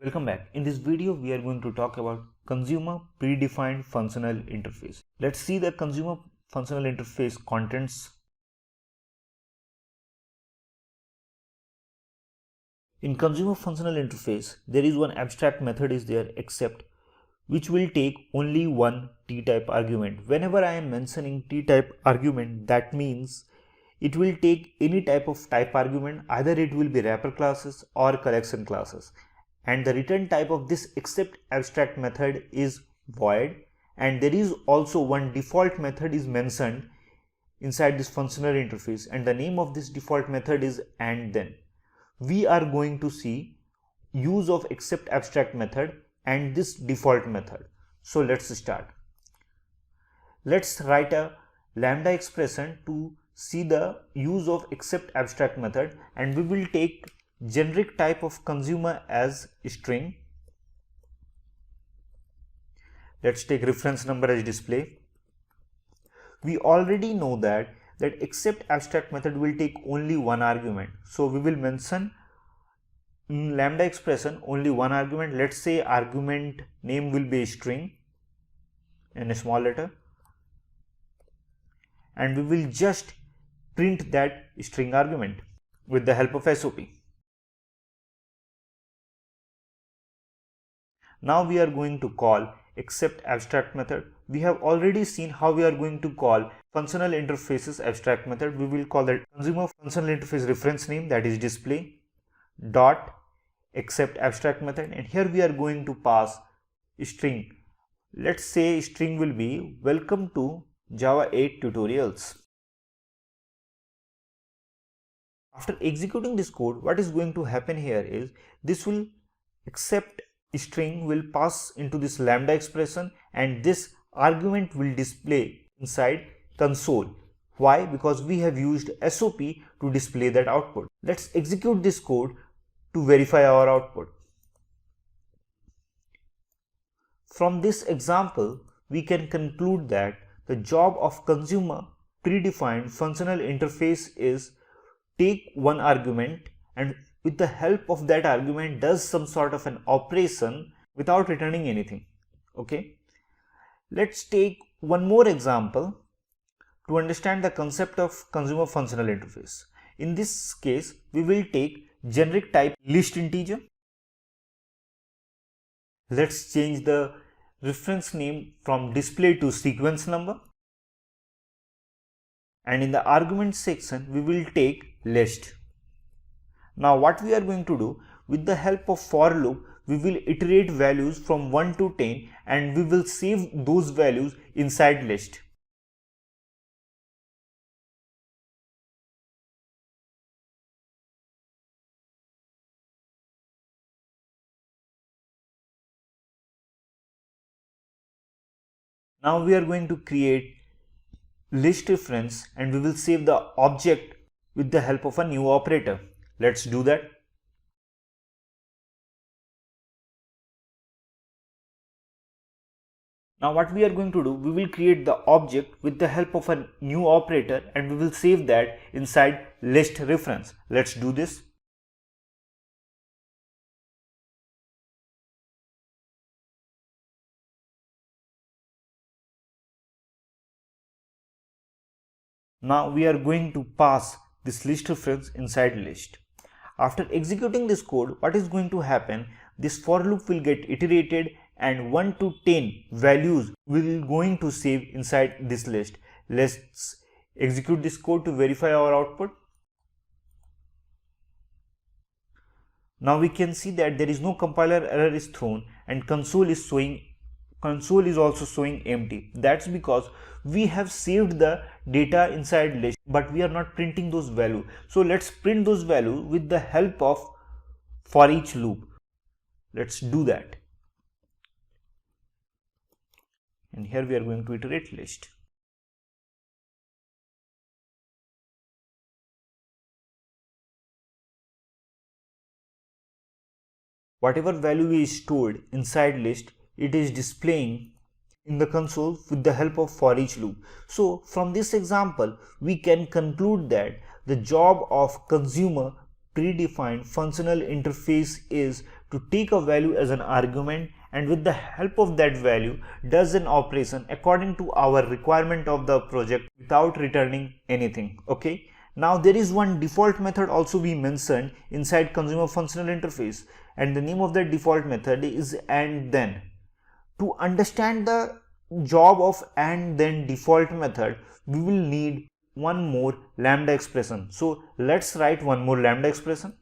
Welcome back. In this video, we are going to talk about consumer predefined functional interface. Let's see the consumer functional interface contents. In consumer functional interface, there is one abstract method is there accept, which will take only one t-type argument. Whenever I am mentioning t-type argument, that means it will take any type of type argument, either it will be wrapper classes or collection classes. And the return type of this accept abstract method is void, and there is also one default method is mentioned inside this functional interface, and the name of this default method is and then. We are going to see use of accept abstract method and this default method. So let's start. Let's write a lambda expression to see the use of accept abstract method, and we will take generic type of consumer as string. Let's take reference number as display. We already know that accept abstract method will take only one argument, so we will mention in lambda expression only one argument. Let's say argument name will be a string in a small letter, and we will just print that string argument with the help of SOP. Now we are going to call accept abstract method. We have already seen how we are going to call functional interfaces abstract method. We will call that consumer functional interface reference name, that is display dot accept abstract method, and here we are going to pass string. Let's say string will be welcome to Java 8 tutorials. After executing this code, what is going to happen here is this will accept string will pass into this lambda expression, and this argument will display inside console. Why? Because we have used SOP to display that output. Let's execute this code to verify our output. From this example, we can conclude that the job of consumer predefined functional interface is take one argument and with the help of that argument does some sort of an operation without returning anything. Okay, let's take one more example to understand the concept of consumer functional interface. In this case, we will take generic type list integer. Let's change the reference name from display to sequence number, and in the argument section we will take list. Now what we are going to do, with the help of for loop, we will iterate values from 1 to 10 and we will save those values inside list. Now we are going to create list reference and we will save the object with the help of a new operator. Let's do that. Now what we are going to do, we will create the object with the help of a new operator and we will save that inside list reference. Let's do this. Now we are going to pass this list reference inside list. After executing this code, what is going to happen? This for loop will get iterated and 1 to 10 values will going to save inside this list. Let's execute this code to verify our output. Now we can see that there is no compiler error is thrown and console is also showing empty. That's because we have saved the data inside list, but we are not printing those values. So let's print those values with the help of for each loop. Let's do that. And here we are going to iterate list. Whatever value we stored inside list, it is displaying in the console with the help of for each loop. So from this example, we can conclude that the job of consumer predefined functional interface is to take a value as an argument, and with the help of that value does an operation according to our requirement of the project without returning anything. Okay. Now there is one default method also we mentioned inside consumer functional interface, and the name of that default method is and then. To understand the job of and then default method, we will need one more lambda expression. So let's write one more lambda expression.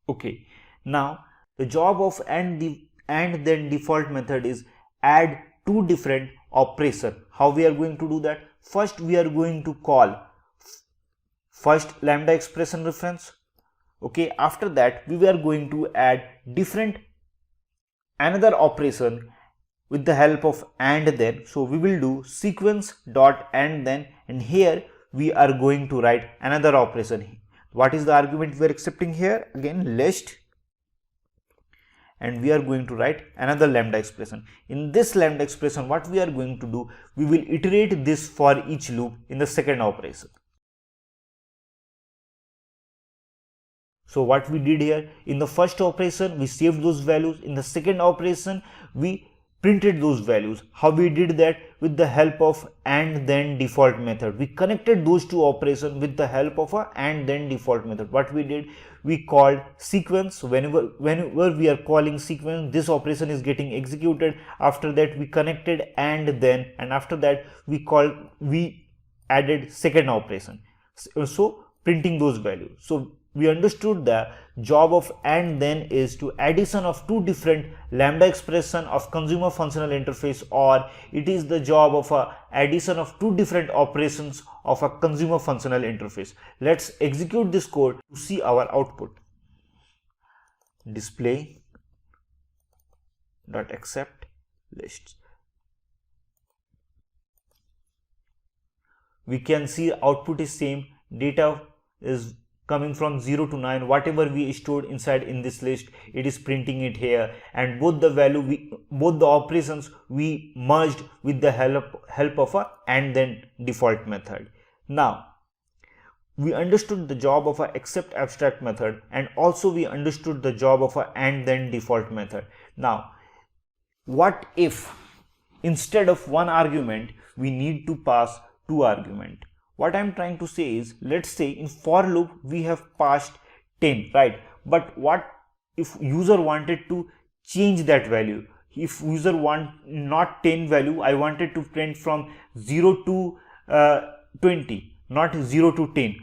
Okay, now the job of and then default method is add two different operation. How we are going to do that? First we are going to call first lambda expression reference. Okay, after that we are going to add different another operation with the help of and then. So we will do sequence dot and then, and here we are going to write another operation. What is the argument we are accepting here? Again, list, and we are going to write another lambda expression. In this lambda expression, what we are going to do, we will iterate this for each loop in the second operation. So what we did here, in the first operation we saved those values, in the second operation we printed those values. How we did that? With the help of and then default method. We connected those two operations with the help of a and then default method. What we did, we called sequence. Whenever we are calling sequence, this operation is getting executed. After that we connected and then, and after that we added second operation, so printing those values. So we understood the job of and then is to addition of two different lambda expression of consumer functional interface, or it is the job of a addition of two different operations of a consumer functional interface. Let's execute this code to see our output. Display dot accept lists. We can see output is same, data is coming from 0 to 9, whatever we stored inside in this list, it is printing it here, and both the operations we merged with the help of a and then default method. Now we understood the job of a accept abstract method, and also we understood the job of a and then default method. Now what if instead of one argument we need to pass two arguments? What I am trying to say is, let's say in for loop we have passed 10, right? But what if user wanted to change that value? If user want not 10 value, I wanted to print from 0 to 20, not 0 to 10,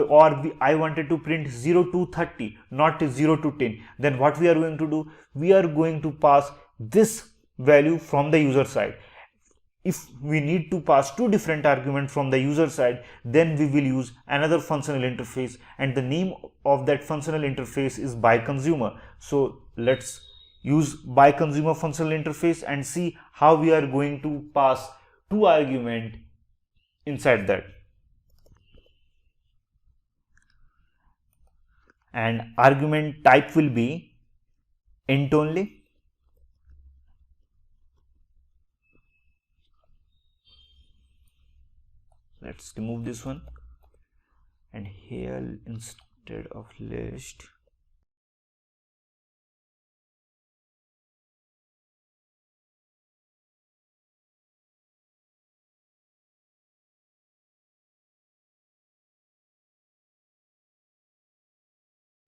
or I wanted to print 0 to 30, not 0 to 10. Then what we are going to do? We are going to pass this value from the user side. If we need to pass two different arguments from the user side, then we will use another functional interface, and the name of that functional interface is by consumer. So let's use by consumer functional interface and see how we are going to pass two arguments inside that. And argument type will be int only. Let's remove this one, and here instead of list,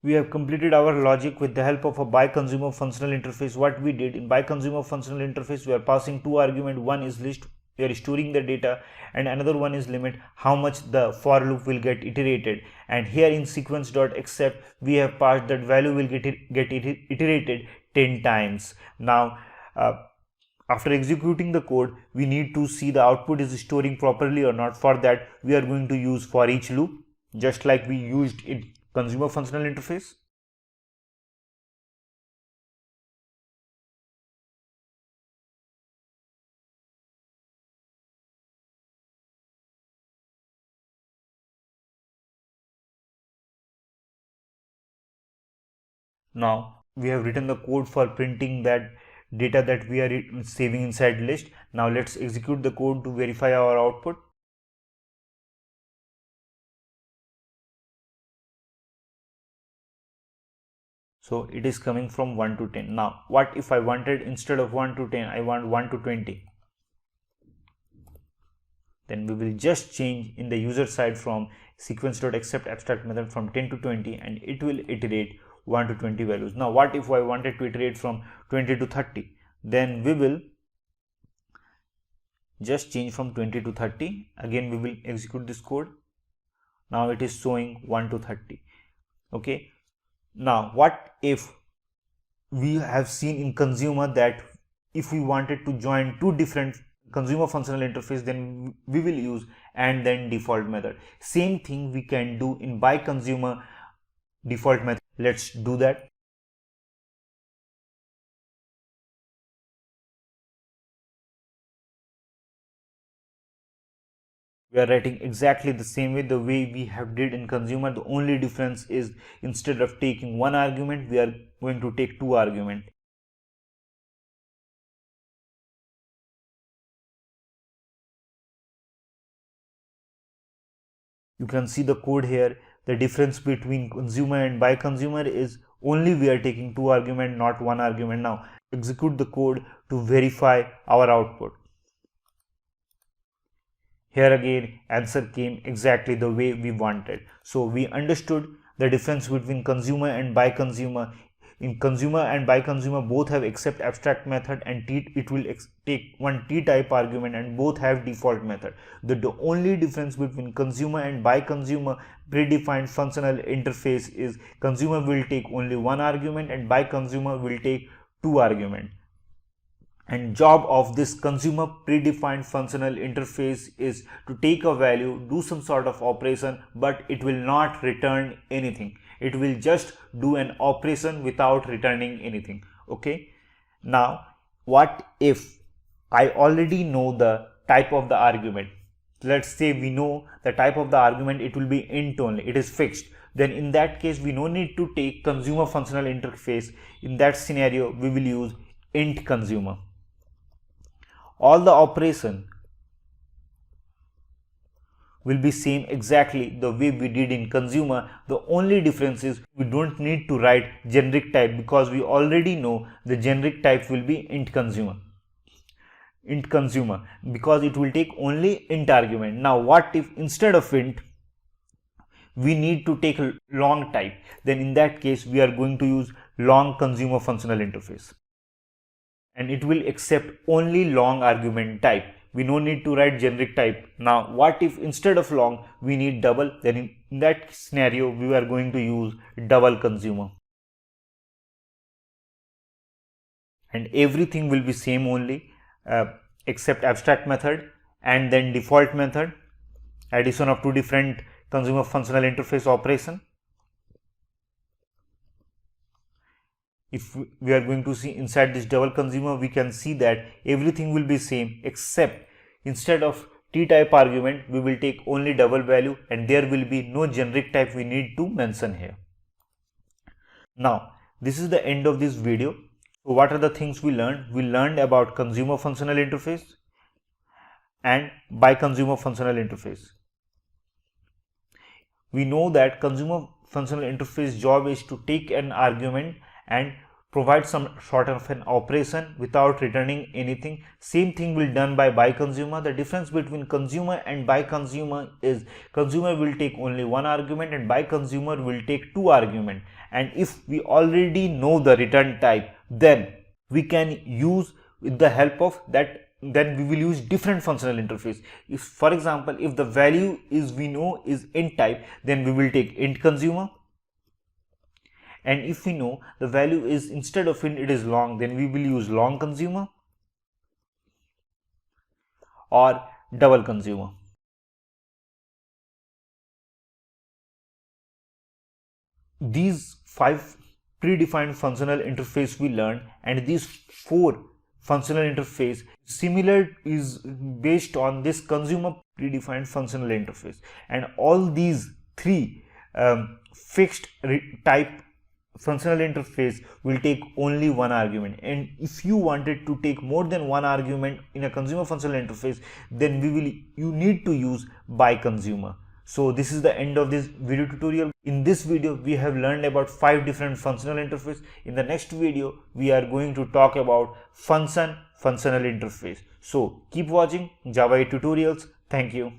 we have completed our logic with the help of a by consumer functional interface. What we did in by consumer functional interface, we are passing two arguments. One is list, we are storing the data, and another one is limit, how much the for loop will get iterated. And here in sequence dot accept, we have passed that value will get iterated 10 times. Now after executing the code, we need to see the output is storing properly or not. For that we are going to use for each loop, just like we used in consumer functional interface. Now we have written the code for printing that data that we are saving inside list. Now let's execute the code to verify our output. So it is coming from 1 to 10. Now what if I wanted, instead of 1 to 10, I want 1 to 20? Then we will just change in the user side from sequence.accept abstract method from 10 to 20, and it will iterate 1 to 20 values. Now what if I wanted to iterate from 20 to 30? Then we will just change from 20 to 30. Again we will execute this code. Now it is showing 1 to 30. Okay. Now what if we have seen in consumer that if we wanted to join two different consumer functional interface, then we will use and then default method. Same thing we can do in by consumer default method. Let's do that. We are writing exactly the same way the way we have did in consumer. The only difference is instead of taking one argument, we are going to take two arguments. You can see the code here. The difference between consumer and by consumer is only we are taking two arguments, not one argument. Now execute the code to verify our output. Here again answer came exactly the way we wanted. So we understood the difference between consumer and by consumer. In consumer and by consumer both have accept abstract method, and it will take one t-type argument, and both have default method. The only difference between consumer and by consumer predefined functional interface is consumer will take only one argument and by consumer will take two arguments. And job of this consumer predefined functional interface is to take a value, do some sort of operation, but it will not return anything. It will just do an operation without returning anything. Okay. Now what if I already know the type of the argument? Let's say we know the type of the argument, it will be int only, it is fixed. Then in that case we no need to take consumer functional interface. In that scenario we will use int consumer. All the operation will be same exactly the way we did in consumer. The only difference is we don't need to write generic type because we already know the generic type will be int consumer. Int consumer, because it will take only int argument. Now what if instead of int we need to take a long type? Then in that case we are going to use long consumer functional interface, and it will accept only long argument type. We no need to write generic type. Now what if instead of long we need double? Then in that scenario we are going to use double consumer, and everything will be same only except abstract method and then default method, addition of two different consumer functional interface operation. If we are going to see inside this double consumer, we can see that everything will be same except instead of t-type argument we will take only double value, and there will be no generic type we need to mention here. Now this is the end of this video. So what are the things we learned? We learned about consumer functional interface and by consumer functional interface. We know that consumer functional interface job is to take an argument and provide some sort of an operation without returning anything. Same thing will done by consumer. The difference between consumer and by consumer is consumer will take only one argument and by consumer will take two argument. And if we already know the return type, then we can use with the help of that, then we will use different functional interface. If for example if the value is we know is int type, then we will take int consumer. And if we know the value is instead of int it is long, then we will use long consumer or double consumer. These 5 predefined functional interface we learned, and these 4 functional interface similar is based on this consumer predefined functional interface, and all these 3 fixed type functional interface will take only one argument, and if you wanted to take more than one argument in a consumer functional interface, then you need to use by consumer. So this is the end of this video tutorial. In this video we have learned about 5 different functional interface. In the next video we are going to talk about functional interface. So keep watching Java 8 tutorials. Thank you.